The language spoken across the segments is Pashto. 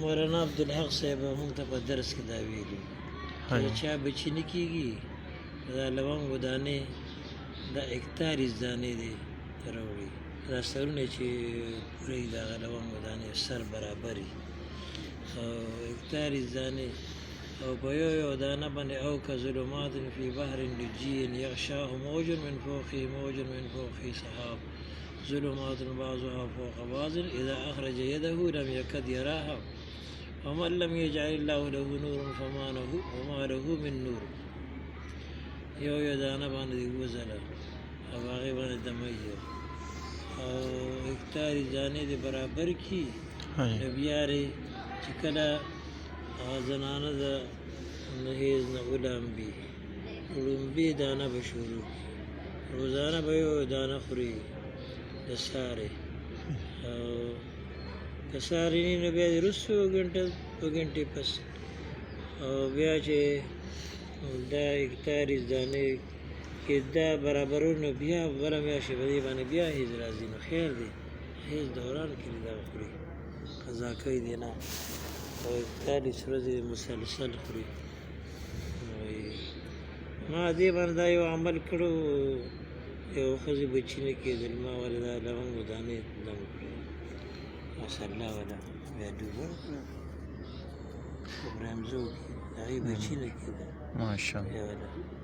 مولانا عبدالحق صاحب موږ ته په درس کې دا ویلي چې چا بچي نه کېږي دا لونګو دانې دا 41 دانې دي راوړي دا سرونه چې پوره وي د هغه لونګو دانې سر برابر وي 41 دانې او په یو دانه باندې او کظلمات فی بحر لجی یغشاه موج من فوقه موج من فوقه سحاب ظلمات بعضها فوق بعض اذا اخرج يده لم يكد يراها ومن لم يجعل الله له نور وما له من نور یو دانه باندې وزله او هغه باندې دمه او 41 دانې د برابر کی نبیاره چې کله زنانه د نهیز نه ولامبي ولامبي دانه به شروع روزانه به یو دانه خوري د سارې او که سارې نه بیا وروسته 2 غنټې پس او بیا چې دا 41 دانې کې دا برابرونه بیا بله میاشتې په دې باندې بیا هیز راځي نو خیر دی هیز دوران کې دا خوري قضا کوي دی نه او 41 ورځې مسلسل خوري ما دې باندې دا یو عمل کړو یو ښځې بچي نه کېدل ما ولې دا لونګو دانې دم کړې ماشاءالله ولا بیا ډوبه کړه په برمزو کې د هغې بچي نه کېدل ماشاءالله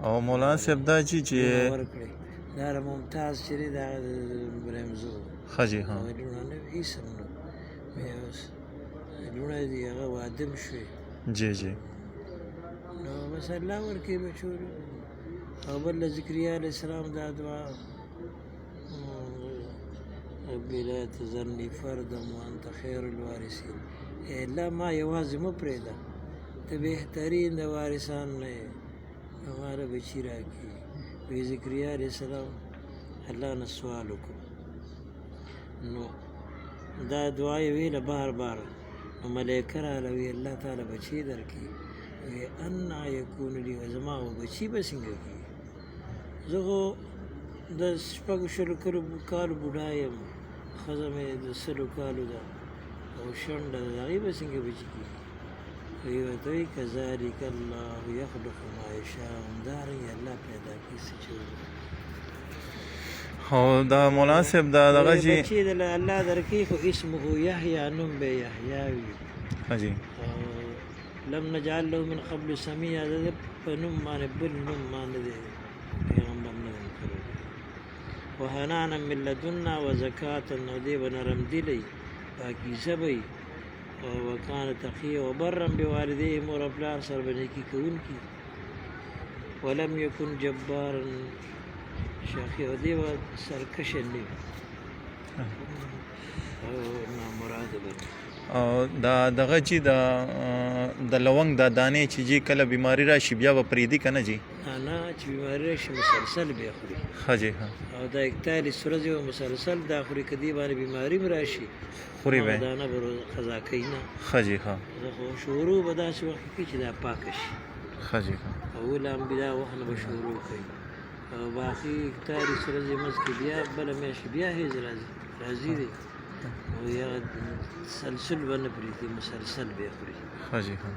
او مولانا صاحب دا چې ورکړې دا ممتاز چې دی د هغه برمزو ښه جي ها لوڼه نه وي هېڅ هم نه بیا اوس لوڼه دي هغه واده م شوې جی جی نو بس الله ورکړي بچو او بل ذکریا علیه السلام دا دعا ربي لا تذرني فردا وانت خير الوارثين الله ما یوازې مه پرېږده ته بهترین د وارثان نه یې نو ماله بچي راکړي وی ذکریا علیه السلام الله نه سوال وکړو نو دا دعا یې ویله بار بار نو ملایکه راغله وی الله تعالی بچي درکړي وی انا یکون لي زما خو بچي به څنګه کېږي زه خو د شپږو شلو کالو بوډا یم ښځه مې د 100 کالو ده او شونډه ده د هغې به څنګه بچي کېږي وی ورته وایي کذلک الله یخلق ما یشاء همدارنګې الله پیدا کړي څه چې او دا مولانا صاحب دا دغه چې بچي د الله درکړي خو اسمه یحیی نوم به یحیی وي حاجي لم نجعل له من قبل سميع د په نوم باندې بل نوم باندې دی پیغمبر نه کړی وحنانا من لدنا وزکاة نو دی به نرم دلی پاکیزه به وکانه تقیه وبرا بوالديه مور او پلار سره به نیکي کوونکي ولم یکن جبارا شاخي او دی به سرکشه نه او نامراده به او دا دغه چې د لونګ د دانې چې جی کله بیماری راشي بیا به پرېږدي که نه جي نه چې بیماري راشي مسلسل بیا خوري ښه جي ها او دا 41 ورځې به مسلسل دا خوري که دې باندې بیماري م راشي خوري به دانه به قضا کوي نه ښه جي ها خو شروع به داسې وخت کې چې دا پاکه شي ښه جي ها اول انبیا وخت نه به شروع کوي او باقي 41 ورځې منځ کې بیا بله میاشت بیا هیز راځي دی او یا تسلسل به نه پرېږدي مسلسل بیا خوري ښه جي ها